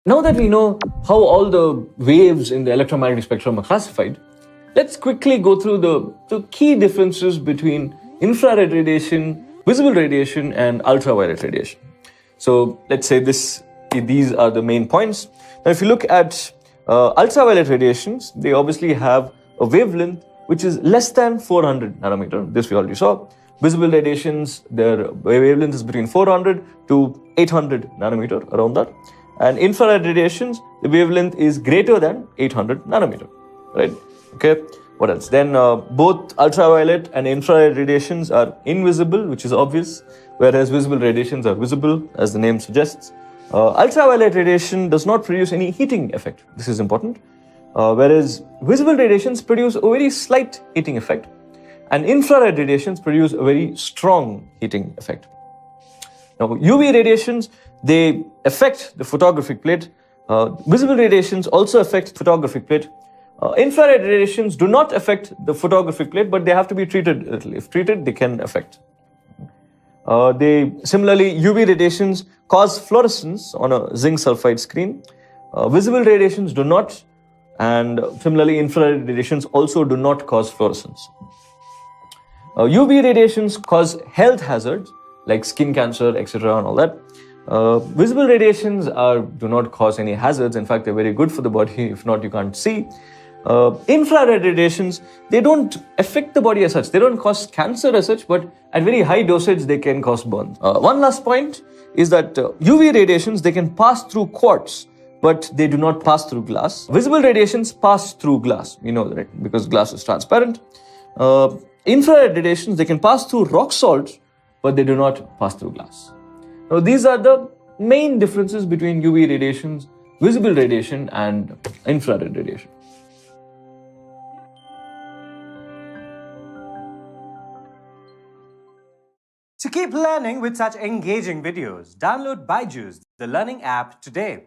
Now that we know how all the waves in the electromagnetic spectrum are classified, let's quickly go through the key differences between infrared radiation, visible radiation, and ultraviolet radiation. So let's say these are the main points. Now, if you look at ultraviolet radiations, they obviously have a wavelength which is less than 400 nanometer. This we already saw. Visible radiations, their wavelength is between 400 to 800 nanometer, around that. And infrared radiations, the wavelength is greater than 800 nanometer, right? Okay, what else? Then both ultraviolet and infrared radiations are invisible, which is obvious, whereas visible radiations are visible, as the name suggests. Ultraviolet radiation does not produce any heating effect. This is important. Whereas visible radiations produce a very slight heating effect, and infrared radiations produce a very strong heating effect. Now, UV radiations, they affect the photographic plate. Visible radiations also affect photographic plate. Infrared radiations do not affect the photographic plate, but they have to be treated. If treated, they can affect. Similarly, UV radiations cause fluorescence on a zinc sulfide screen. Visible radiations do not, and similarly, infrared radiations also do not cause fluorescence. UV radiations cause health hazards like skin cancer, etc., and all that. Visible radiations do not cause any hazards. In fact, they're very good for the body. If not, you can't see. Infrared radiations, they don't affect the body as such. They don't cause cancer as such, but at very high dosage, they can cause burns. One last point is that UV radiations, they can pass through quartz, but they do not pass through glass. Visible radiations pass through glass. We know that, right? Because glass is transparent. Infrared radiations, they can pass through rock salt, but they do not pass through glass. Now, these are the main differences between UV radiations, visible radiation, and infrared radiation. To keep learning with such engaging videos, download Byju's, the learning app, today.